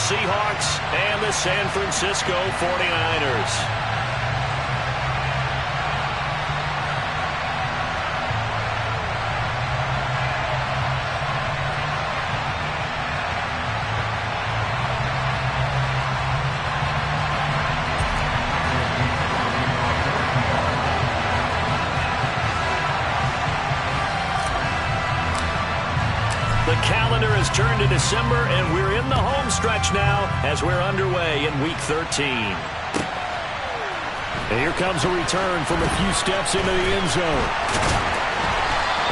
Seahawks and the San Francisco 49ers. The calendar has turned to December, and we're in the home stretch now as we're underway in Week 13. And here comes a return from a few steps into the end zone.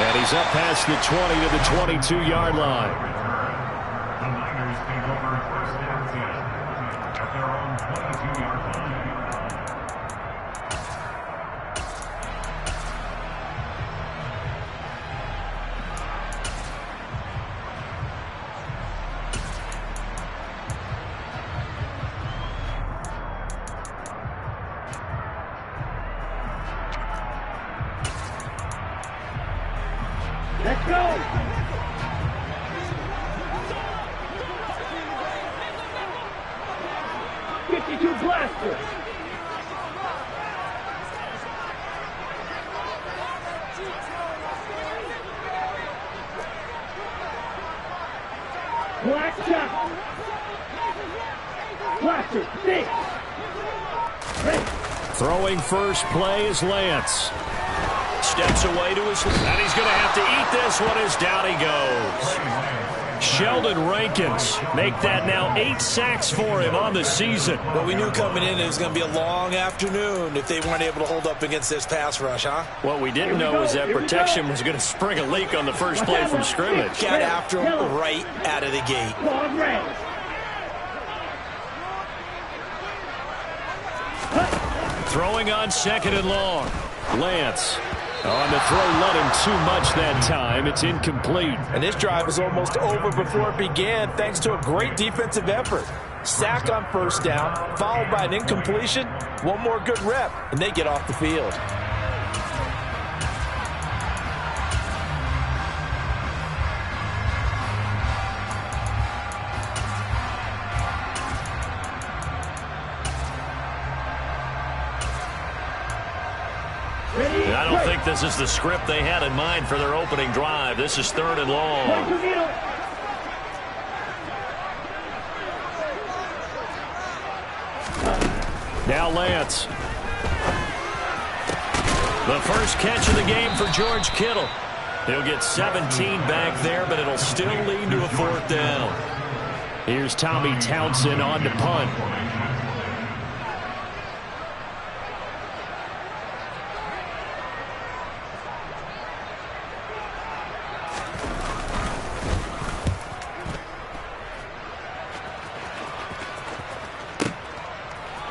And he's up past the 20 to the 22-yard line. The Niners take over first and 10 at their own 22-yard line. Let's go! 52 blaster! Black shot! Blaster, 6! Throwing first play is Lance. Steps away to his left, and he's going to have to eat this one as down he goes. Sheldon Rankins make that now 8 sacks for him on the season. Well, we knew coming in it was going to be a long afternoon if they weren't able to hold up against this pass rush, huh? What we didn't know was that protection was going to spring a leak on the first play from scrimmage. Got after him right out of the gate. Throwing on second and long. Lance. On the throw, let him too much that time. It's incomplete. And this drive was almost over before it began thanks to a great defensive effort. Sack on first down, followed by an incompletion. One more good rep, and they get off the field. I don't think this is the script they had in mind for their opening drive. This is third and long. Now Lance. The first catch of the game for George Kittle. He'll get 17 back there, but it'll still lead to a fourth down. Here's Tommy Townsend on to punt.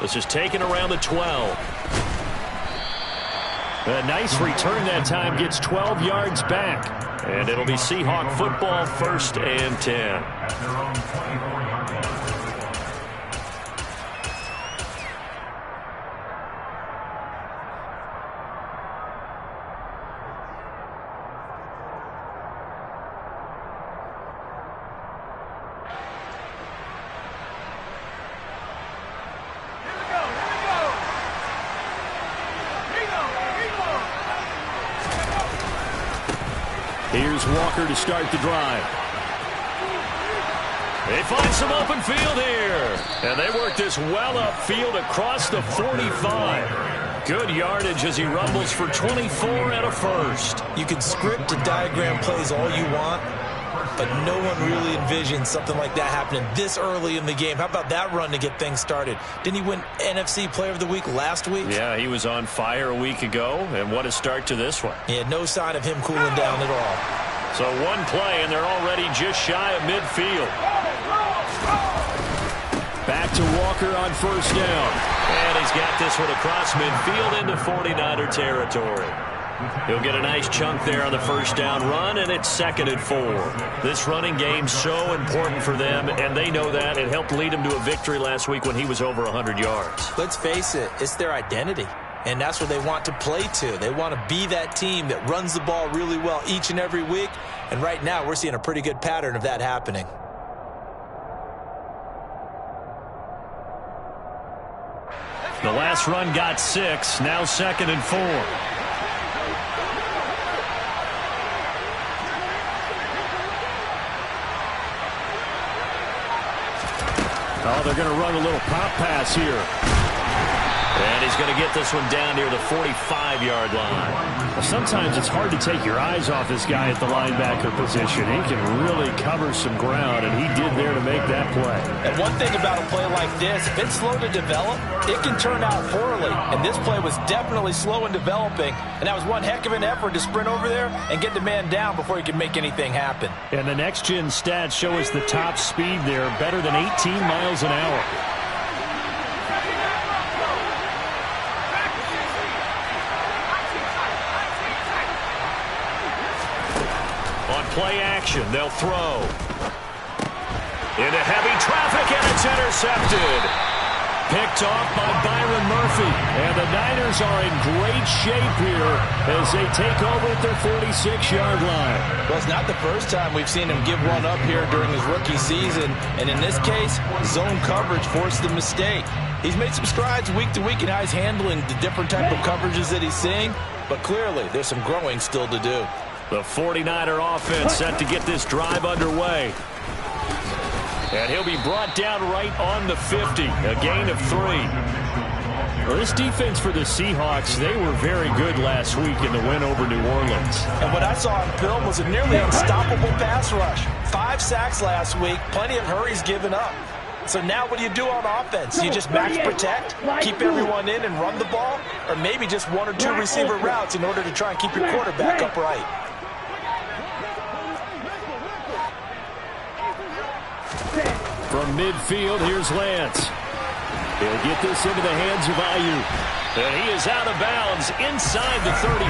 This is taken around the 12. A nice return that time, gets 12 yards back. And it'll be Seahawk football, first and 10. At their own 24-yard line. Here's Walker to start the drive. They find some open field here. And they work this well upfield across the 45. Good yardage as he rumbles for 24 and a first. You can script and diagram plays all you want, but no one really envisioned something like that happening this early in the game. How about that run to get things started? Didn't he win NFC Player of the Week last week? Yeah, he was on fire a week ago, and what a start to this one. Yeah, no sign of him cooling down at all. So one play, and they're already just shy of midfield. Back to Walker on first down. And he's got this one across midfield into 49er territory. He'll get a nice chunk there on the first down run, and it's 2nd and 4. This running game's so important for them, and they know that. It helped lead him to a victory last week when he was over 100 yards. Let's face it, it's their identity, and that's what they want to play to. They want to be that team that runs the ball really well each and every week, and right now we're seeing a pretty good pattern of that happening. The last run got 6. Now 2nd and 4. Oh, they're going to run a little pop pass here. And he's going to get this one down near the 45-yard line. Well, sometimes it's hard to take your eyes off this guy at the linebacker position. He can really cover some ground, and he did there to make that play. And one thing about a play like this, if it's slow to develop, it can turn out poorly. And this play was definitely slow in developing, and that was one heck of an effort to sprint over there and get the man down before he could make anything happen. And the next-gen stats show us the top speed there, better than 18 miles an hour. Play action. They'll throw. Into heavy traffic, and it's intercepted. Picked off by Byron Murphy. And the Niners are in great shape here as they take over at their 46-yard line. Well, it's not the first time we've seen him give one up here during his rookie season. And in this case, zone coverage forced the mistake. He's made some strides week to week in how he's handling the different type of coverages that he's seeing. But clearly, there's some growing still to do. The 49er offense set to get this drive underway. And he'll be brought down right on the 50. A gain of 3. Well, this defense for the Seahawks, they were very good last week in the win over New Orleans. And what I saw on film was a nearly unstoppable pass rush. 5 sacks last week, plenty of hurries given up. So now what do you do on offense? You just max protect, keep everyone in and run the ball, or maybe just 1 or 2 receiver routes in order to try and keep your quarterback upright. From midfield, here's Lance. He'll get this into the hands of Ayuk. And he is out of bounds inside the 35.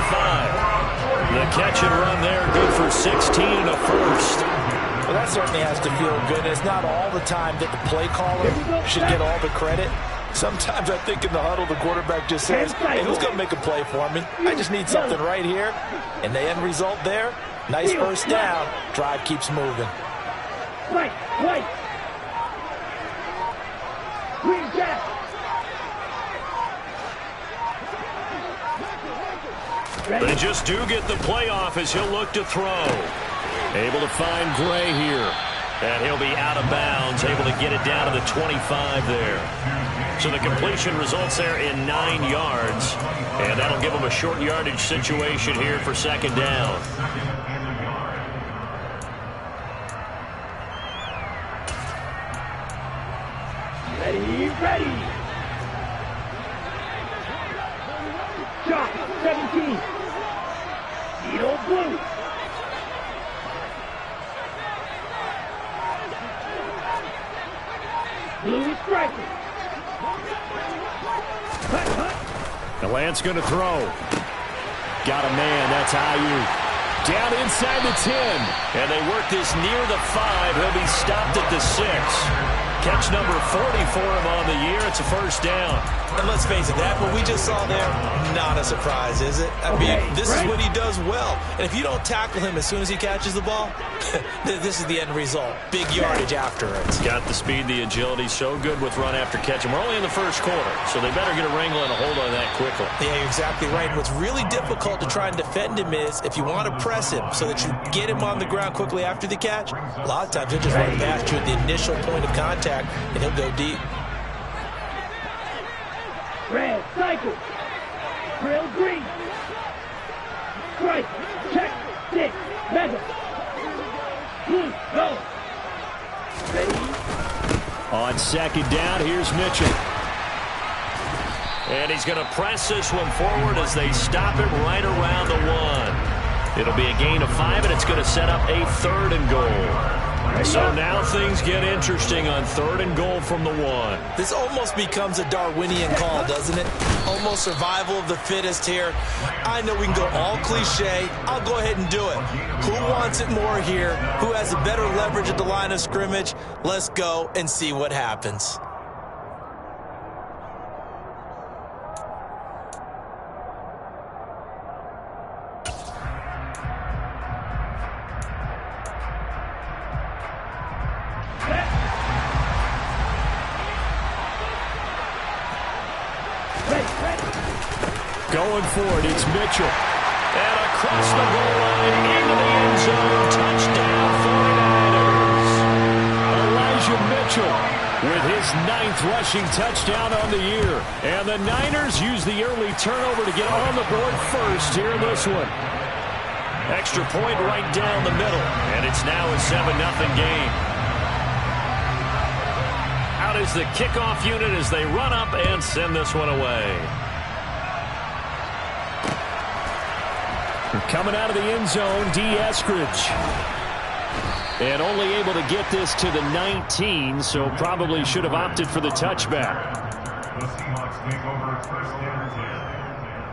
The catch and run there, good for 16 and a first. Well, that certainly has to feel good. It's not all the time that the play caller should get all the credit. Sometimes I think in the huddle, the quarterback just says, hey, who's going to make a play for me? I just need something right here. And the end result there, nice first down. Drive keeps moving. Right. Green Jack. They just do get the playoff as he'll look to throw. Able to find Gray here. And he'll be out of bounds, able to get it down to the 25 there. So the completion results there in 9 yards. And that'll give him a short yardage situation here for 2nd down. Ready. Shot, 17. Eagle blue. Blue is striking. And Lance going to throw. Got a man, that's Ayuk. Down inside the 10. And they work this near the 5. He'll be stopped at the 6. Catch number 40 for him on the year. It's a first down. And let's face it, that what we just saw there, not a surprise, is it? I mean, this is what he does well. And if you don't tackle him as soon as he catches the ball, this is the end result. Big yardage afterwards. Got the speed, the agility, so good with run after catch. And we're only in the first quarter, so they better get a wrangle and a hold on that quickly. Yeah, you're exactly right. And what's really difficult to try and defend him is if you want to press him so that you get him on the ground quickly after the catch, a lot of times he'll just run past you at the initial point of contact, and he'll go deep. Red, cycle. Grill green. Strike, check, 6, mega. Blue, go. Ready. On 2nd down, here's Mitchell. And he's going to press this one forward as they stop him right around the 1. It'll be a gain of 5, and it's going to set up a 3rd and goal. So now things get interesting on 3rd and goal from the 1. This almost becomes a Darwinian call, doesn't it? Almost survival of the fittest here. I know we can go all cliche. I'll go ahead and do it. Who wants it more here? Who has a better leverage at the line of scrimmage? Let's go and see what happens. Going for it, it's Mitchell. And across the goal line into the end zone. Touchdown, 49ers. Elijah Mitchell with his 9th rushing touchdown on the year. And the Niners use the early turnover to get on the board first here in this one. Extra point right down the middle. And it's now a 7-0 game. Out is the kickoff unit as they run up and send this one away. Coming out of the end zone, D. Eskridge. And only able to get this to the 19, so probably should have opted for the touchback. The Seahawks take over first and 10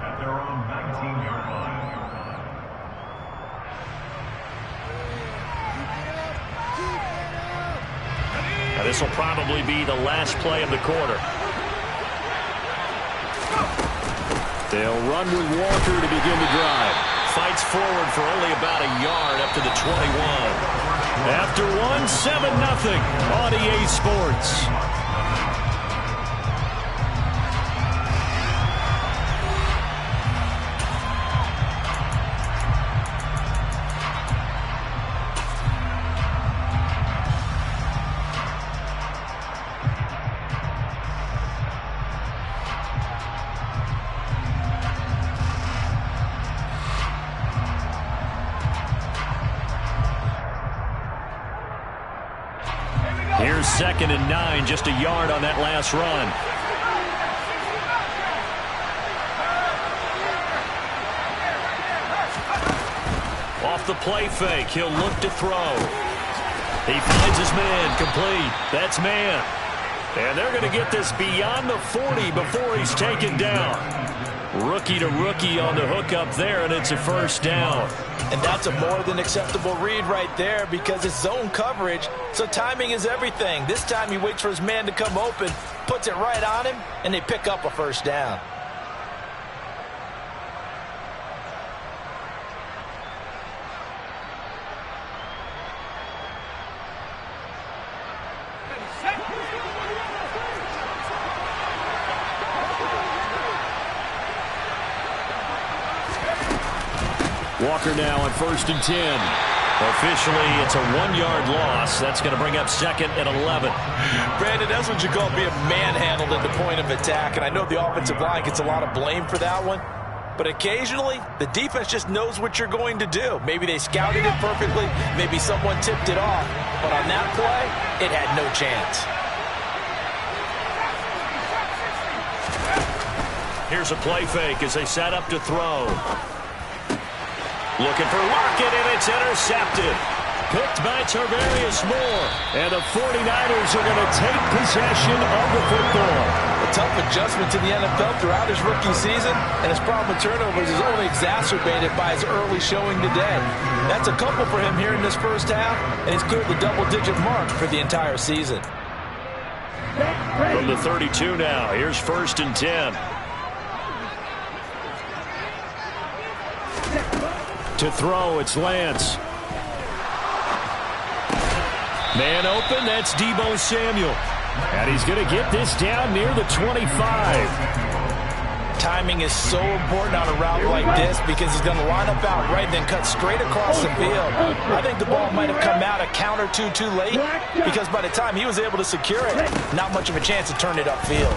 at their own 19-yard line. Now this will probably be the last play of the quarter. They'll run with Walker to begin the drive. Fights forward for only about a yard up to the 21. After one, 7-0 on EA Sports. Here's 2nd and 9, just a yard on that last run. Off the play fake, he'll look to throw. He finds his man, complete. That's man. And they're going to get this beyond the 40 before he's taken down. Rookie to rookie on the hook up there, and it's a first down. And that's a more than acceptable read right there because it's zone coverage, so timing is everything. This time he waits for his man to come open, puts it right on him, and they pick up a first down. Walker now on 1st and 10. Officially, it's a 1-yard loss. That's going to bring up 2nd and 11. Brandon, that's what you call being manhandled at the point of attack, and I know the offensive line gets a lot of blame for that one, but occasionally the defense just knows what you're going to do. Maybe they scouted it perfectly, maybe someone tipped it off, but on that play, it had no chance. Here's a play fake as they set up to throw. Looking for Lockett, and it's intercepted. Picked by Tarvarius Moore. And the 49ers are going to take possession of the football. A tough adjustment to the NFL throughout his rookie season, and his problem with turnovers is only exacerbated by his early showing today. That's a couple for him here in this first half, and he's cleared the double-digit mark for the entire season. From the 32 now, here's 1st and 10. To throw, it's Lance. Man open, that's Deebo Samuel. And he's going to get this down near the 25. Timing is so important on a route like this because he's going to line up out right and then cut straight across the field. I think the ball might have come out a count or two too late because by the time he was able to secure it, not much of a chance to turn it upfield.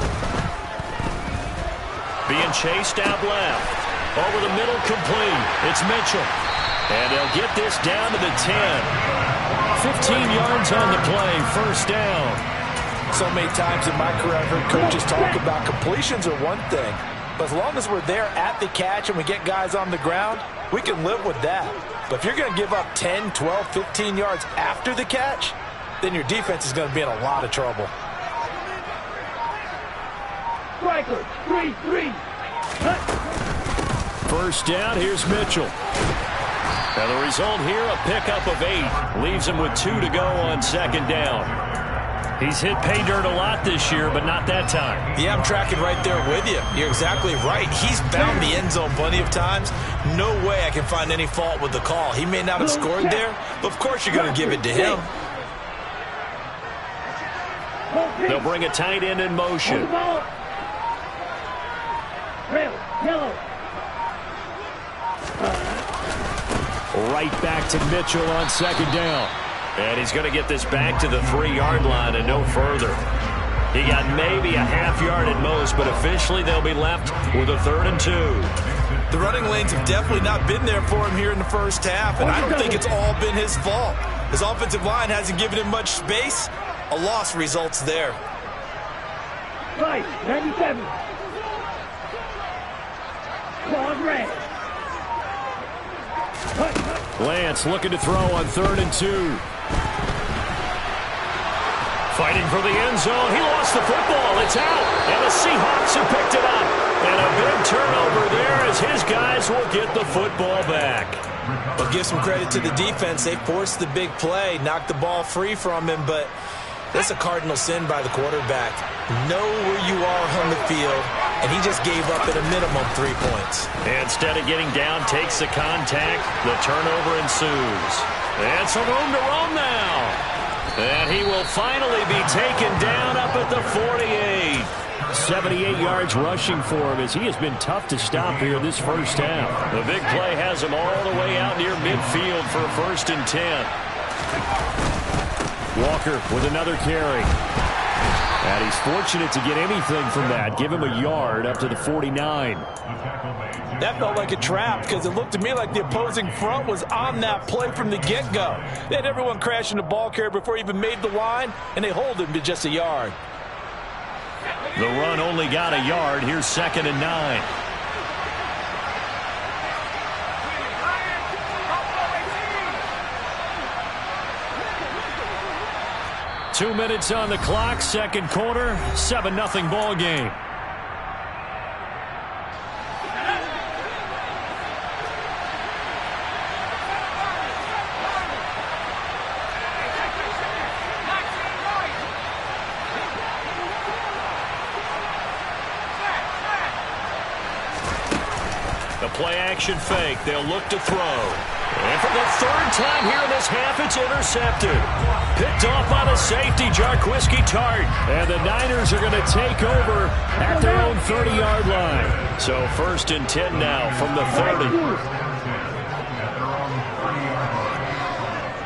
Being chased out left. Over the middle, complete. It's Mitchell. And they'll get this down to the 10. 15 yards on the play, first down. So many times in my career I've heard coaches talk about completions are one thing, but as long as we're there at the catch and we get guys on the ground, we can live with that. But if you're going to give up 10, 12, 15 yards after the catch, then your defense is going to be in a lot of trouble. Striker, 3-3. First down, here's Mitchell. Now the result here, a pickup of 8. Leaves him with 2 to go on 2nd down. He's hit pay dirt a lot this year, but not that time. Yeah, I'm tracking right there with you. You're exactly right. He's found the end zone plenty of times. No way I can find any fault with the call. He may not have scored there, but of course you're going to give it to him. They'll bring a tight end in motion. Red, yellow. Right back to Mitchell on second down. And he's going to get this back to the 3-yard line and no further. He got maybe a half yard at most, but officially they'll be left with a 3rd and 2. The running lanes have definitely not been there for him here in the first half, and I don't think it's all been his fault. His offensive line hasn't given him much space. A loss results there. 97. Claws red. Lance looking to throw on 3rd and 2. Fighting for the end zone. He lost the football. It's out. And the Seahawks have picked it up. And a big turnover there as his guys will get the football back. But give some credit to the defense. They forced the big play, knocked the ball free from him, but that's a cardinal sin by the quarterback. Know where you are on the field, and he just gave up at a minimum 3 points. Instead of getting down, takes the contact. The turnover ensues. And some room to roam now. And he will finally be taken down up at the 48. 78 yards rushing for him as he has been tough to stop here this first half. The big play has him all the way out near midfield for a 1st and 10. Walker with another carry. And he's fortunate to get anything from that. Give him a yard up to the 49. That felt like a trap because it looked to me like the opposing front was on that play from the get-go. They had everyone crashing the ball carrier before he even made the line, and they hold him to just a yard. The run only got a yard. Here's 2nd and 9. Two minutes on the clock, second quarter, 7-0 ball game. The play-action fake. They'll look to throw. And for the 3rd time here in this half, it's intercepted. Picked off by the safety, Jarquiski Tart. And the Niners are going to take over at their own 30-yard line. So 1st and 10 now from the 30.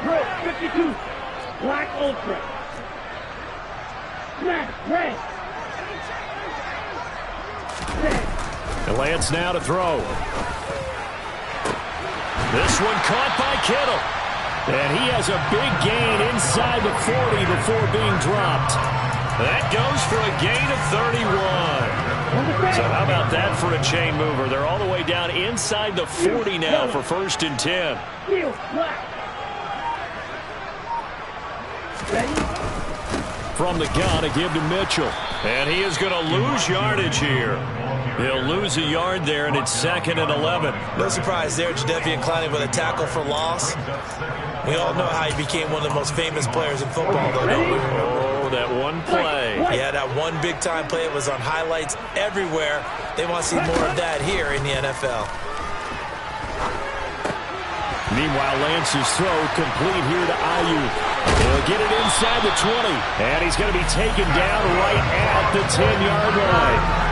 Red, 52. Black ultra. Black, red. And Lance now to throw. This one caught by Kittle. And he has a big gain inside the 40 before being dropped. That goes for a gain of 31. So how about that for a chain mover? They're all the way down inside the 40 now for 1st and 10. From the gun, a give to Mitchell. And he is going to lose yardage here. He'll lose a yard there, and it's 2nd and 11. No surprise there, Jadeveon Clowney with a tackle for loss. We all know how he became one of the most famous players in football, though, don't we? Oh, that one play. Yeah, that one big-time play. It was on highlights everywhere. They want to see more of that here in the NFL. Meanwhile, Lance's throw complete here to Ayuk. He'll get it inside the 20. And he's going to be taken down right at the 10-yard line.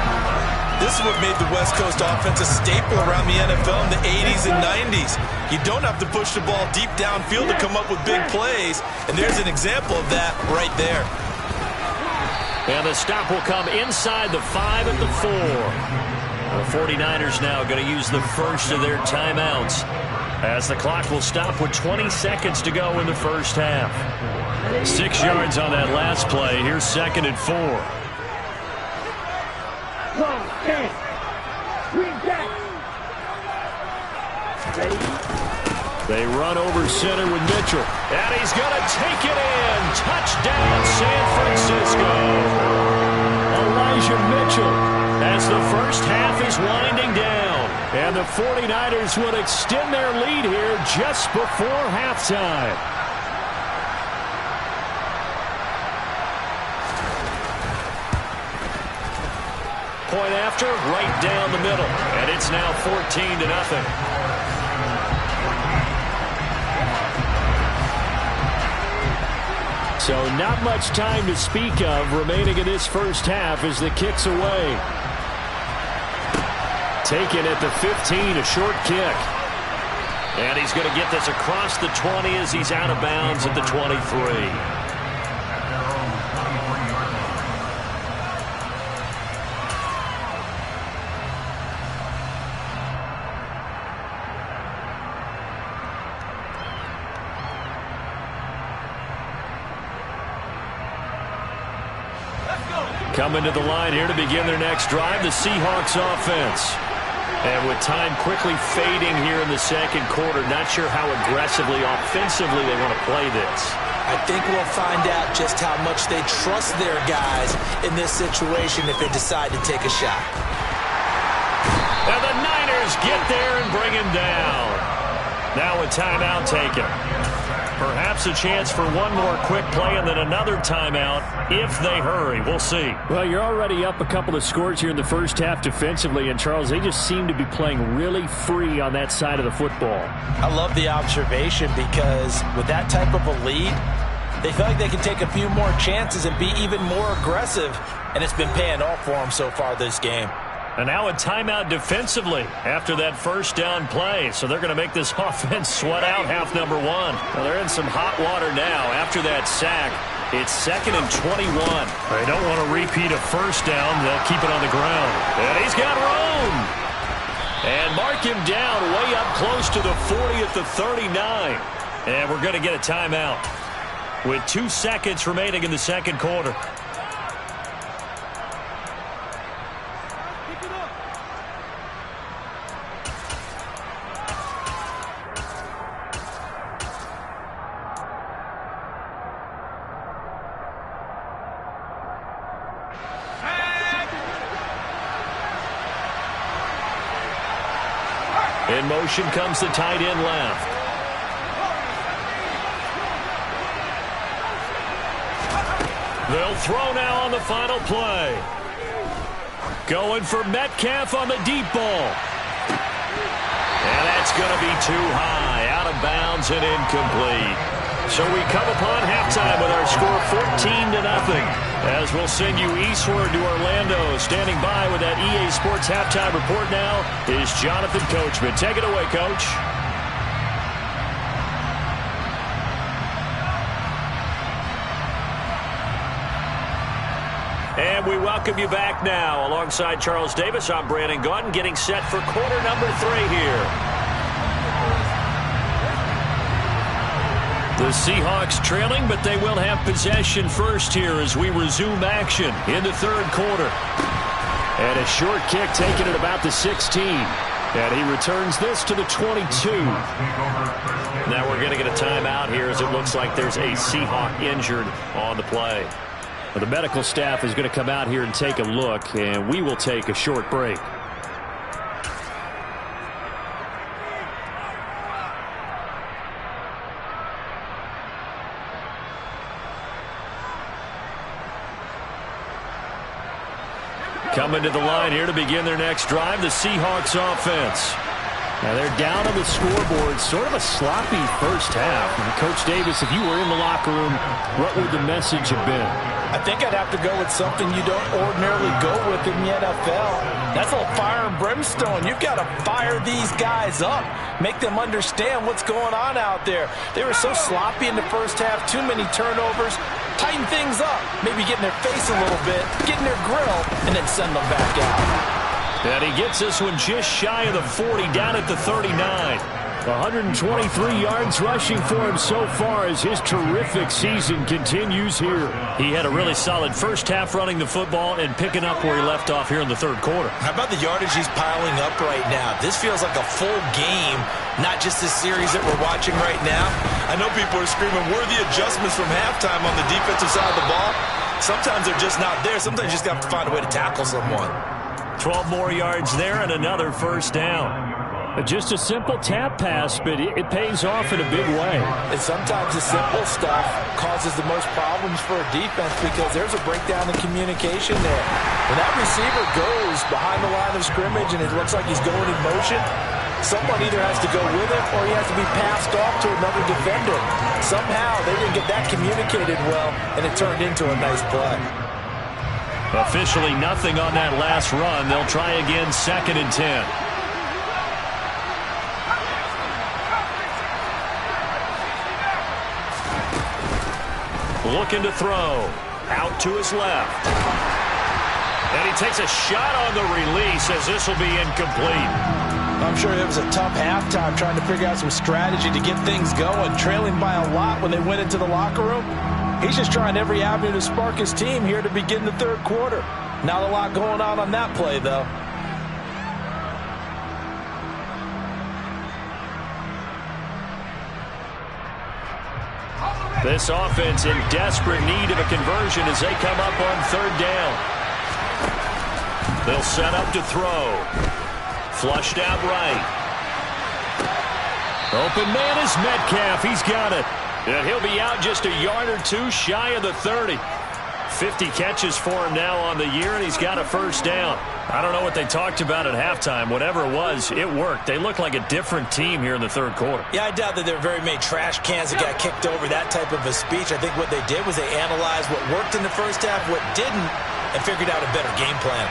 This is what made the West Coast offense a staple around the NFL in the 80s and 90s. You don't have to push the ball deep downfield to come up with big plays, and there's an example of that right there. And the stop will come inside the 5 at the 4. The 49ers now going to use the first of their timeouts as the clock will stop with 20 seconds to go in the first half. 6 yards on that last play. Here's 2nd and 4. They run over center with Mitchell. And he's going to take it in. Touchdown, San Francisco. Elijah Mitchell as the first half is winding down. And the 49ers will extend their lead here just before halftime. Point after, right down the middle. And it's now 14-0. So not much time to speak of remaining in this first half as the kick's away. taken at the 15, a short kick. And he's going to get this across the 20 as he's out of bounds at the 23. Coming to the line here to begin their next drive, the Seahawks offense. And with time quickly fading here in the second quarter, not sure how aggressively, offensively they want to play this. I think we'll find out just how much they trust their guys in this situation if they decide to take a shot. And the Niners get there and bring him down. Now a timeout taken. Perhaps a chance for one more quick play and then another timeout if they hurry. We'll see. Well, you're already up a couple of scores here in the first half defensively, and Charles, they just seem to be playing really free on that side of the football. I love the observation because with that type of a lead, they feel like they can take a few more chances and be even more aggressive, and it's been paying off for them so far this game. And now a timeout defensively after that first down play. So they're going to make this offense sweat out half number one. Well, they're in some hot water now after that sack. It's 2nd and 21. They don't want to repeat a first down. They'll keep it on the ground. And he's got room. And mark him down way up close to the 40 at the 39. And we're going to get a timeout with 2 seconds remaining in the second quarter. In motion comes the tight end left. They'll throw now on the final play. Going for Metcalf on the deep ball. And that's going to be too high, out of bounds and incomplete. So we come upon halftime with our score 14-0. As we'll send you eastward to Orlando. Standing by with that EA Sports halftime report now is Jonathan Coachman. Take it away, Coach. And we welcome you back now. Alongside Charles Davis, I'm Brandon Gaudin, getting set for quarter number 3 here. The Seahawks trailing, but they will have possession first here as we resume action in the third quarter. And a short kick taken at about the 16. And he returns this to the 22. Now we're going to get a timeout here as it looks like there's a Seahawk injured on the play. Well, the medical staff is going to come out here and take a look, and we will take a short break. Coming to the line here to begin their next drive, the Seahawks offense. Now they're down on the scoreboard, sort of a sloppy first half. And Coach Davis, if you were in the locker room, what would the message have been? I think I'd have to go with something you don't ordinarily go with in the NFL. That's a little fire and brimstone. You've got to fire these guys up. Make them understand what's going on out there. They were so sloppy in the first half, too many turnovers. Tighten things up. Maybe get in their face a little bit, get in their grill, and then send them back out. And he gets this one just shy of the 40, down at the 39. 123 yards rushing for him so far as his terrific season continues here. He had a really solid first half running the football and picking up where he left off here in the third quarter. How about the yardage he's piling up right now? This feels like a full game, not just this series that we're watching right now. I know people are screaming worthy adjustments from halftime on the defensive side of the ball. Sometimes they're just not there. Sometimes you just got to find a way to tackle someone. 12 more yards there and another first down. Just a simple tap pass, but it pays off in a big way. And sometimes the simple stuff causes the most problems for a defense because there's a breakdown in communication there. When that receiver goes behind the line of scrimmage and it looks like he's going in motion, someone either has to go with it or he has to be passed off to another defender. Somehow they didn't get that communicated well, and it turned into a nice play. Officially nothing on that last run. They'll try again, 2nd and 10. Looking to throw. Out to his left. And he takes a shot on the release as this will be incomplete. I'm sure it was a tough halftime trying to figure out some strategy to get things going, trailing by a lot when they went into the locker room. He's just trying every avenue to spark his team here to begin the 3rd quarter. Not a lot going on that play, though. This offense in desperate need of a conversion as they come up on 3rd down. They'll set up to throw. Flushed out right. Open man is Metcalf. He's got it. And he'll be out just a yard or two shy of the 30. 50 catches for him now on the year, and he's got a 1st down. I don't know what they talked about at halftime. Whatever it was, it worked. They look like a different team here in the 3rd quarter. Yeah, I doubt that there are very many trash cans that got kicked over that type of a speech. I think what they did was they analyzed what worked in the 1st half, what didn't, and figured out a better game plan.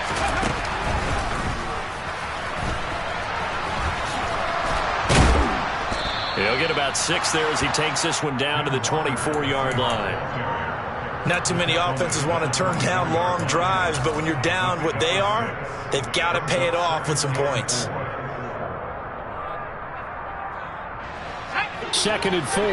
He'll get about 6 there as he takes this one down to the 24-yard line. Not too many offenses want to turn down long drives, but when you're down what they are, they've got to pay it off with some points. 2nd and 4.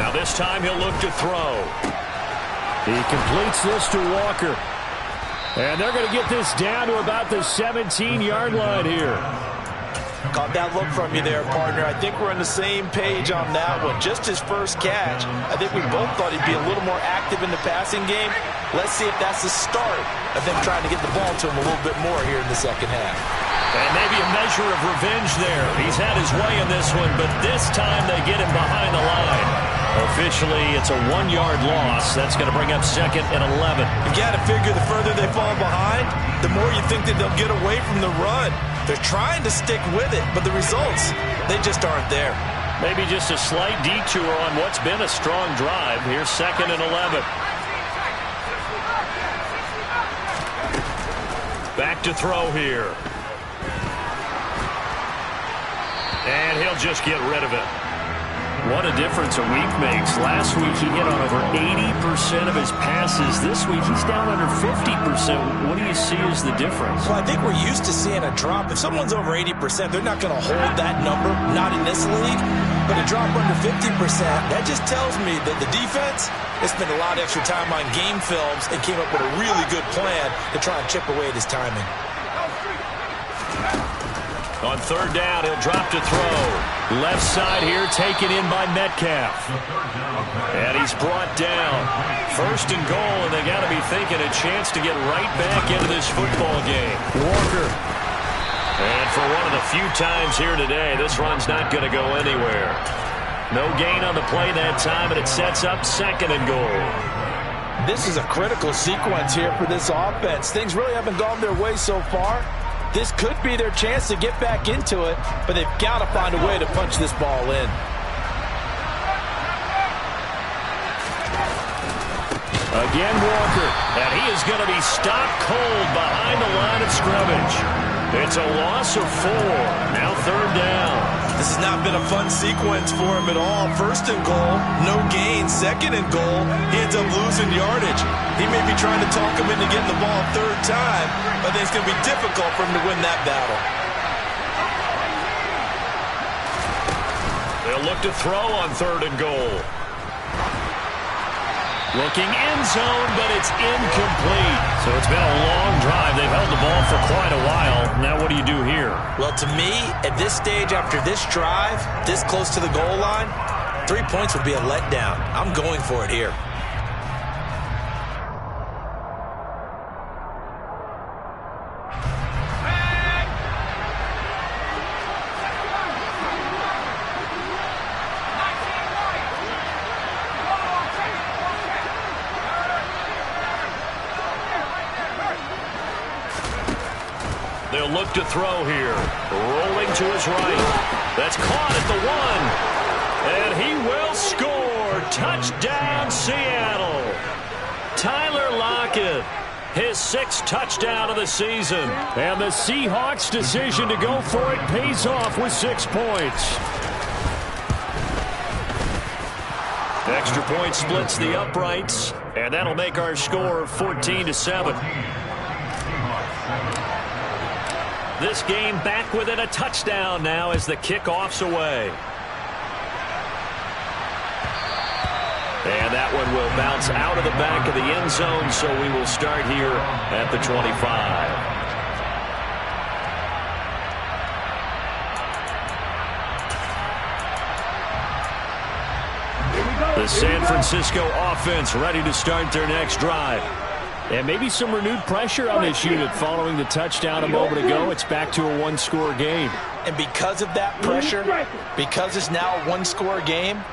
Now this time he'll look to throw. He completes this to Walker. And they're going to get this down to about the 17-yard line here. Caught that look from you there, partner. I think we're on the same page on that one. Just his first catch. I think we both thought he'd be a little more active in the passing game. Let's see if that's the start of them trying to get the ball to him a little bit more here in the 2nd half. And maybe a measure of revenge there. He's had his way in this one, but this time they get him behind the line. Officially, it's a 1-yard loss. That's going to bring up 2nd and 11. You got to figure the further they fall behind, the more you think that they'll get away from the run. They're trying to stick with it, but the results, they just aren't there. Maybe just a slight detour on what's been a strong drive. Here's 2nd and 11. Back to throw here. And he'll just get rid of it. What a difference a week makes. Last week he hit on over 80% of his passes. This week he's down under 50%. What do you see as the difference? Well, I think we're used to seeing a drop. If someone's over 80%, they're not going to hold that number, not in this league. But a drop under 50%, that just tells me that the defense has spent a lot of extra time on game films and came up with a really good plan to try and chip away at his timing. On 3rd down, he'll drop to throw. Left side here, taken in by Metcalf. And he's brought down. 1st and goal, and they got to be thinking a chance to get right back into this football game. Walker. And for one of the few times here today, this run's not going to go anywhere. No gain on the play that time, and it sets up 2nd and goal. This is a critical sequence here for this offense. Things really haven't gone their way so far. This could be their chance to get back into it, but they've got to find a way to punch this ball in. Again, Walker, and he is going to be stopped cold behind the line of scrimmage. It's a loss of 4. Now 3rd down. This has not been a fun sequence for him at all. 1st and goal, no gain. 2nd and goal, he ends up losing yardage. He may be trying to talk him into getting the ball 3rd time, but I think it's going to be difficult for him to win that battle. They'll look to throw on 3rd and goal. Looking end zone, but it's incomplete. So it's been a long drive. They've held the ball for quite a while. Now what do you do here? Well, to me, at this stage, after this drive, this close to the goal line, 3 points would be a letdown. I'm going for it here. They'll look to throw here. Rolling to his right. That's caught at the 1. And he will score. Touchdown, Seattle. Tyler Lockett, his 6th touchdown of the season. And the Seahawks' decision to go for it pays off with 6 points. Extra point splits the uprights, and that'll make our score 14-7. This game back within a touchdown now as the kickoff's away. And that one will bounce out of the back of the end zone, so we will start here at the 25. The San Francisco offense ready to start their next drive. And maybe some renewed pressure on this unit following the touchdown a moment ago. It's back to a 1-score game. And because of that pressure, because it's now a 1-score game,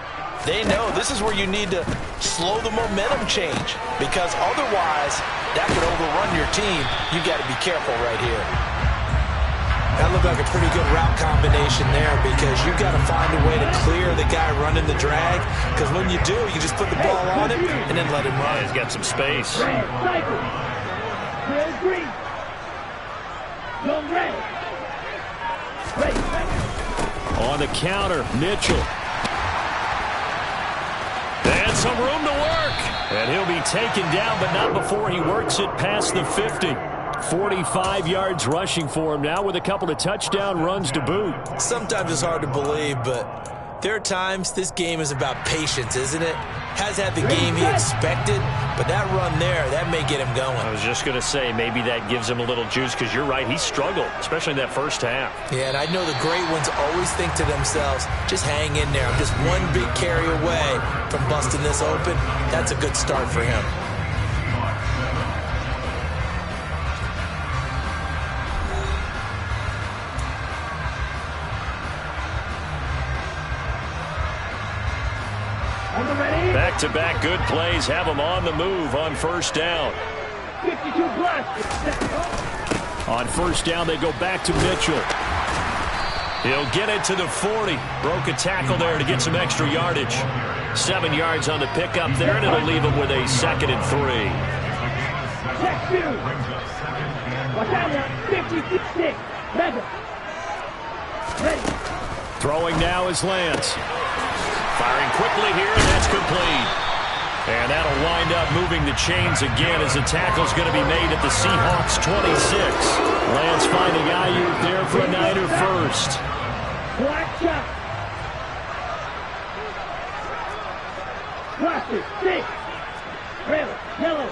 they know this is where you need to slow the momentum change. Because otherwise, that could overrun your team. You got to be careful right here. That looked like a pretty good route combination there because you've got to find a way to clear the guy running the drag. Because when you do, you just put the ball on him and then let him run. He's got some space. On the counter, Mitchell. And some room to work. And he'll be taken down, but not before he works it past the 50. 45 yards rushing for him now with a couple of touchdown runs to boot. Sometimes it's hard to believe, but there are times this game is about patience, isn't it? Has had the game he expected, but that run there, that may get him going. I was just going to say, maybe that gives him a little juice because you're right, he struggled, especially in that first half. Yeah, and I know the great ones always think to themselves, just hang in there. I'm just one big carry away from busting this open. That's a good start for him. Back-to-back good plays have him on the move on first down. 52 plus. On first down, they go back to Mitchell. He'll get it to the 40. Broke a tackle there to get some extra yardage. 7 yards on the pickup there, and it'll leave him with a 2nd and 3. Check 2. Watch out now. 56. Ready. Throwing now is Lance. Firing quickly here, and that's complete. And that'll wind up moving the chains again as the tackle's going to be made at the Seahawks 26. Lance finding Ayuk there for a Niner first. Black shot. Cluster. 6. Red. Yellow.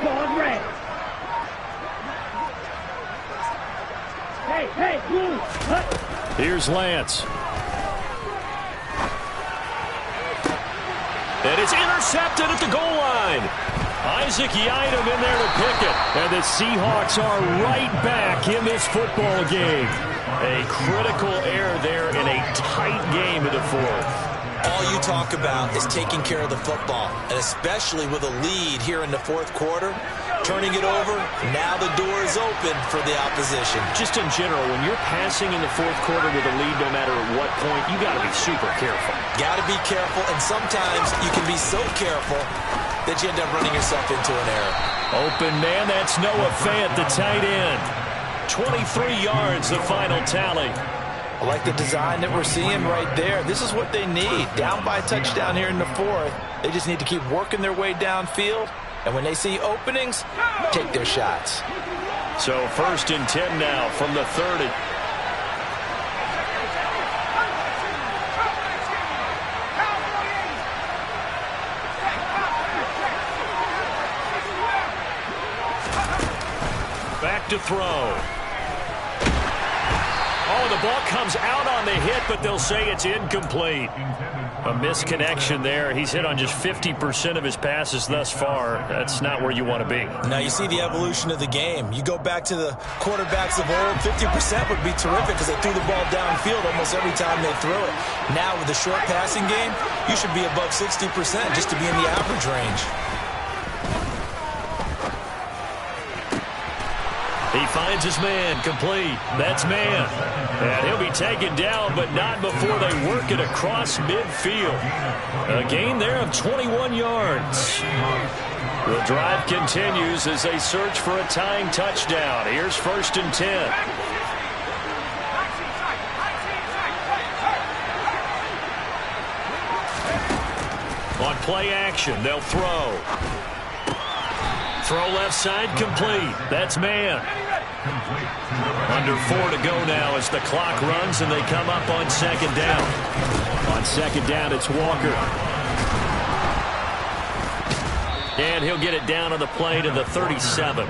Dog red. Hey, blue. Here's Lance. And it's intercepted at the goal line. Isaac Yiadom in there to pick it. And the Seahawks are right back in this football game. A critical error there in a tight game in the 4th. All you talk about is taking care of the football, and especially with a lead here in the 4th quarter, turning it over, now the door is open for the opposition. Just in general, when you're passing in the 4th quarter with a lead, no matter at what point, you got to be super careful. Got to be careful, and sometimes you can be so careful that you end up running yourself into an error. Open man, that's Noah Fant, the tight end. 23 yards, the final tally. I like the design that we're seeing right there. This is what they need. Down by a touchdown here in the 4th. They just need to keep working their way downfield. And when they see openings, take their shots. So 1st and 10 now from the 30. Back to throw. Oh, the ball comes out on the hit, but they'll say it's incomplete. A misconnection there. He's hit on just 50% of his passes thus far. That's not where you want to be. Now you see the evolution of the game. You go back to the quarterbacks of old, 50% would be terrific because they threw the ball downfield almost every time they threw it. Now with the short passing game, you should be above 60% just to be in the average range. He finds his man, complete. That's man. And he'll be taken down, but not before they work it across midfield. A gain there of 21 yards. The drive continues as they search for a tying touchdown. Here's 1st and 10. On play action, they'll throw. Throw left side, complete. That's man. Under 4 to go now as the clock runs and they come up on 2nd down. On 2nd down, it's Walker. And he'll get it down on the play to the 37.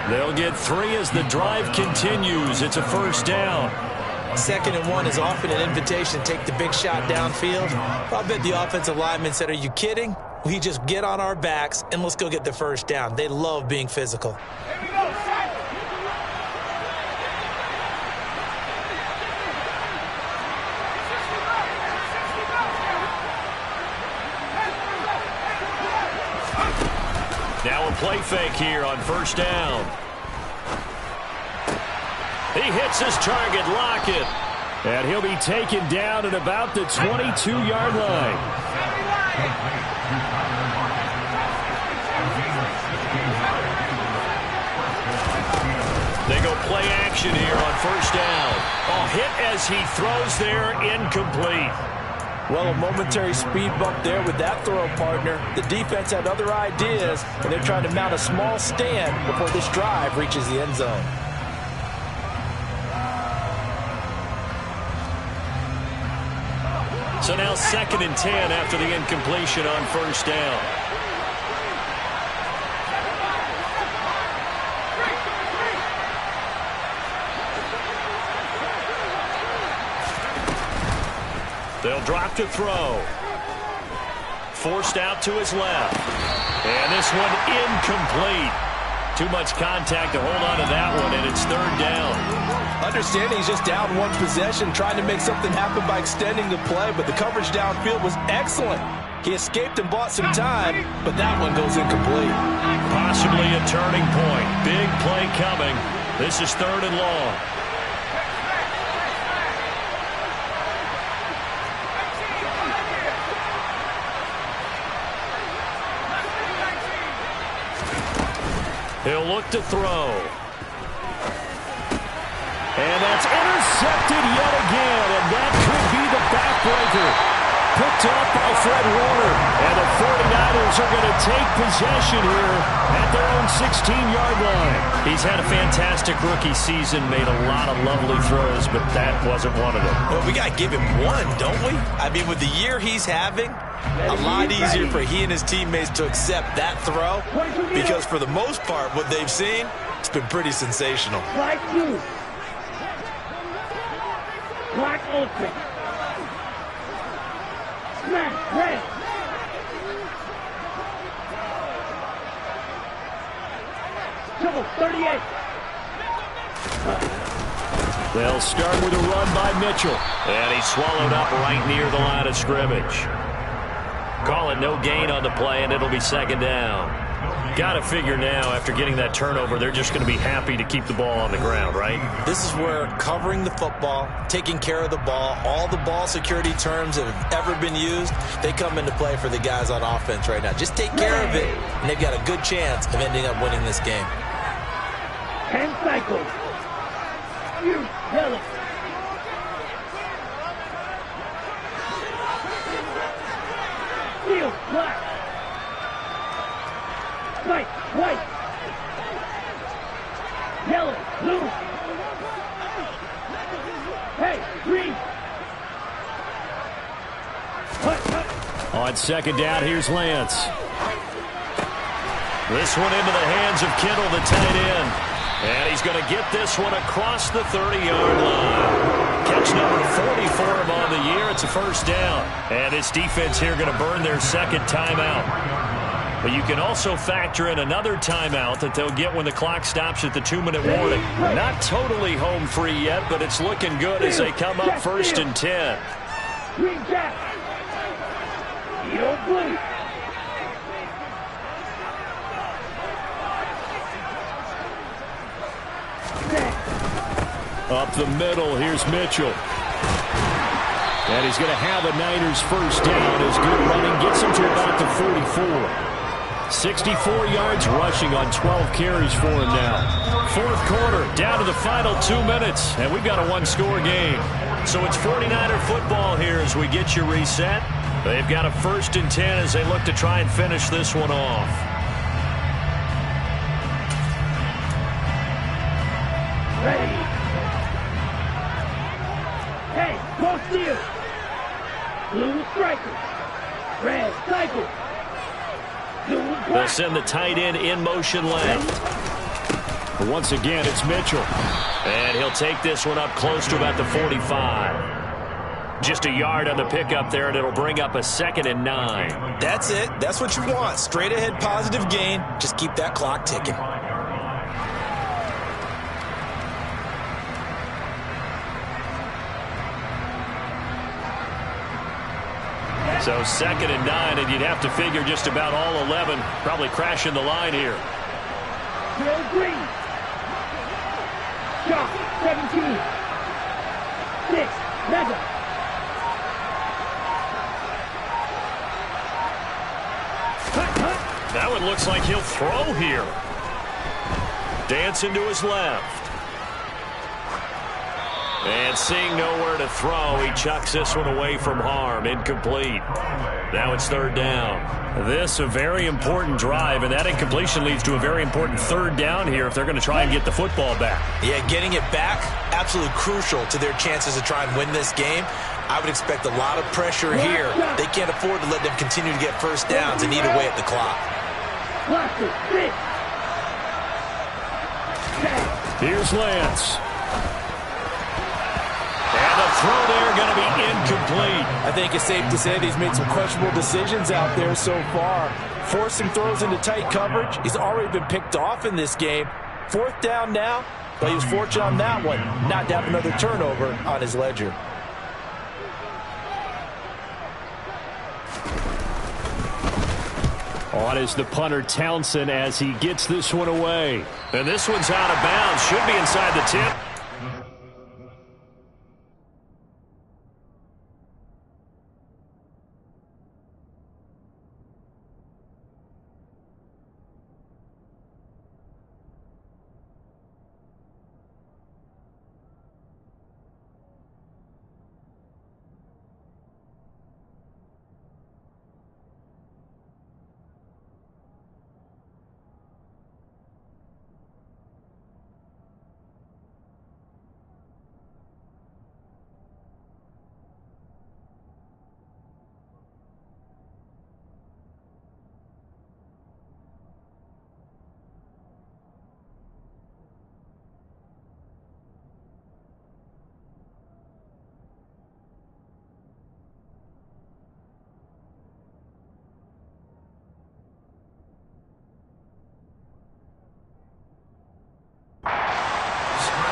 They'll get 3 as the drive continues. It's a 1st down. 2nd and 1 is often an invitation to take the big shot downfield. I bet the offensive lineman said, are you kidding? We just get on our backs and let's go get the 1st down. They love being physical. Now a play fake here on 1st down. He hits his target, Lockett. And he'll be taken down at about the 22-yard line. They go play action here on 1st down. Oh, hit as he throws there, incomplete. Well, a momentary speed bump there with that throw, partner. The defense had other ideas, and they're trying to mount a small stand before this drive reaches the end zone. So now 2nd and 10 after the incompletion on 1st down. They'll drop to throw. Forced out to his left. And this one incomplete. Too much contact to hold on to that one, and it's 3rd down. Understanding he's just down 1 possession, trying to make something happen by extending the play, but the coverage downfield was excellent. He escaped and bought some time, but that one goes incomplete. Possibly a turning point. Big play coming. This is 3rd and long. He'll look to throw. And that's intercepted yet again, and that could be the backbreaker. Picked up by Fred Warner, and the 49ers are going to take possession here at their own 16-yard line. He's had a fantastic rookie season, made a lot of lovely throws, but that wasn't one of them. Well, we got to give him one, don't we? I mean, with the year he's having, a lot easier for he and his teammates to accept that throw because for the most part, what they've seen, it's been pretty sensational. Flag 2. Clock open. Smash, red. Double 38. They'll start with a run by Mitchell. And he's swallowed up right near the line of scrimmage. Call it no gain on the play, and it'll be 2nd down. Got to figure now, after getting that turnover, they're just going to be happy to keep the ball on the ground, right? This is where covering the football, taking care of the ball, all the ball security terms that have ever been used, they come into play for the guys on offense right now. Just take care of it, and they've got a good chance of ending up winning this game. 10 cycles. You, yellow. Steel, black. White, white. Yellow, blue. Hey, green. Hut, hut. On 2nd down, here's Lance. This one into the hands of Kittle, the tight end. And he's going to get this one across the 30-yard line. Catch number 40 for him on the year. It's a 1st down. And this defense here going to burn their 2nd timeout. But you can also factor in another timeout that they'll get when the clock stops at the 2-minute warning. Not totally home free yet, but it's looking good as they come up 1st and 10. Green jack. Yellow, blue. Up the middle, here's Mitchell. And he's going to have a Niners first down as good running gets him to about the 44. 64 yards rushing on 12 carries for him now. Fourth quarter, down to the final 2 minutes, and we've got a one-score game. So it's 49er football here as we get you reset. They've got a 1st and 10 as they look to try and finish this one off. Ready. Hey, cross field. Blue striker. Red cycle. They'll send the tight end in motion left. But once again, it's Mitchell. And he'll take this one up close to about the 45. Just a yard on the pickup there, and it'll bring up a 2nd and 9. That's it. That's what you want. Straight ahead positive gain. Just keep that clock ticking. So 2nd and 9, and you'd have to figure just about all 11 probably crashing the line here. Bill Green. Shot 17. 6. Mega. That one looks like he'll throw here. Dancing to his left. And seeing nowhere to throw, he chucks this one away from harm. Incomplete. Now it's 3rd down. This a very important drive, and that incompletion leads to a very important 3rd down here if they're going to try and get the football back. Yeah, getting it back, absolutely crucial to their chances to try and win this game. I would expect a lot of pressure here. They can't afford to let them continue to get first downs and eat away at the clock. Here's Lance. And the throw there going to be incomplete. I think it's safe to say that he's made some questionable decisions out there so far. Forcing throws into tight coverage. He's already been picked off in this game. 4th down now, but he was fortunate on that one not to have another turnover on his ledger. On is the punter Townsend as he gets this one away. And this one's out of bounds. Should be inside the 10.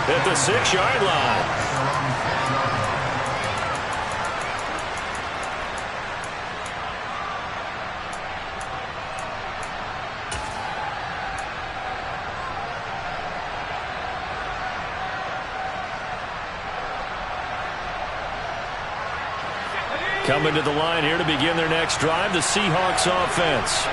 At the 6-yard line. Coming to the line here to begin their next drive, the Seahawks offense.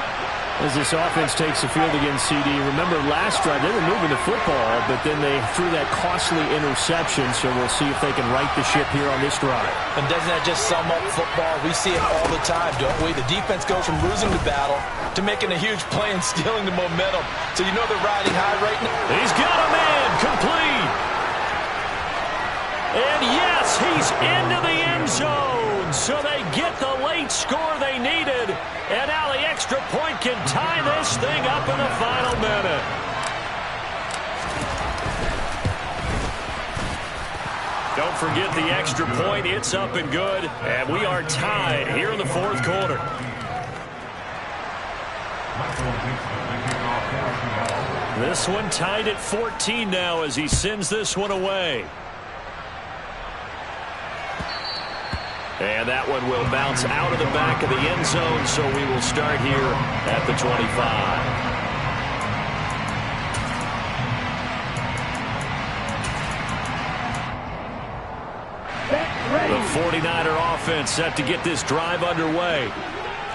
As this offense takes the field against CD, remember last drive they were moving the football, but then they threw that costly interception, so we'll see if they can right the ship here on this drive. And doesn't that just sum up football? We see it all the time, don't we? The defense goes from losing the battle to making a huge play and stealing the momentum. So you know they're riding high right now. He's got a man, complete. And yes, he's into the end zone. So they get the late score they needed. And now the extra point can tie this thing up in the final minute. Don't forget the extra point. It's up and good. And we are tied here in the 4th quarter. This one tied at 14 now as he sends this one away. And that one will bounce out of the back of the end zone, so we will start here at the 25. 49er offense set to get this drive underway.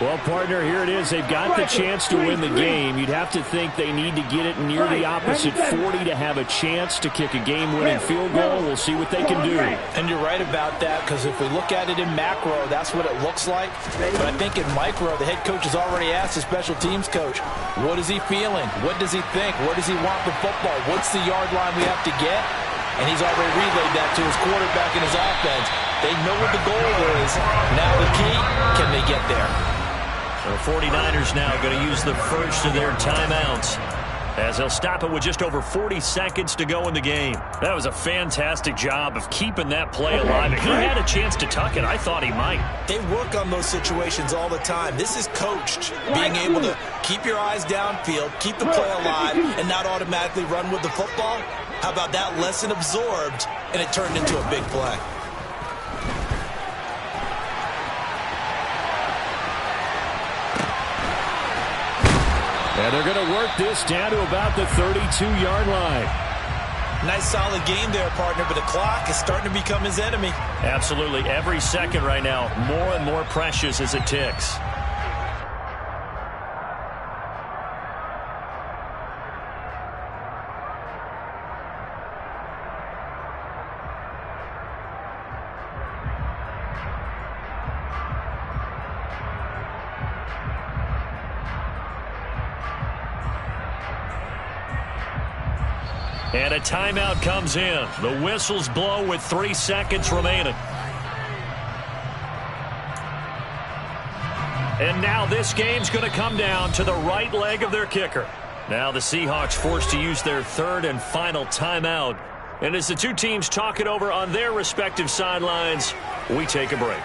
Well, partner, here it is. They've got the chance to win the game. You'd have to think they need to get it near the opposite 40 to have a chance to kick a game-winning field goal. We'll see what they can do. And you're right about that, because if we look at it in macro, that's what it looks like. But I think in micro, the head coach has already asked the special teams coach, what is he feeling? What does he think? Where does he want the football? What's the yard line we have to get? And he's already relayed that to his quarterback and his offense. They know what the goal is. Now the key, can they get there? The 49ers now going to use the first of their timeouts, as they'll stop it with just over 40 seconds to go in the game. That was a fantastic job of keeping that play alive. If he had a chance to tuck it, I thought he might. They work on those situations all the time. This is coached, being able to keep your eyes downfield, keep the play alive, and not automatically run with the football. How about that lesson absorbed, and it turned into a big play? And they're going to work this down to about the 32-yard line. Nice solid game there, partner, but the clock is starting to become his enemy. Absolutely. Every second right now, more and more precious as it ticks. And a timeout comes in. The whistles blow with 3 seconds remaining. And now this game's going to come down to the right leg of their kicker. Now the Seahawks forced to use their third and final timeout. And as the two teams talk it over on their respective sidelines, we take a break.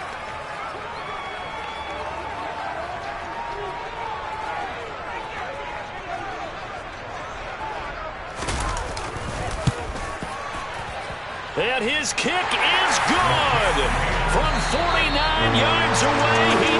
And his kick is good. From 49 yards away, he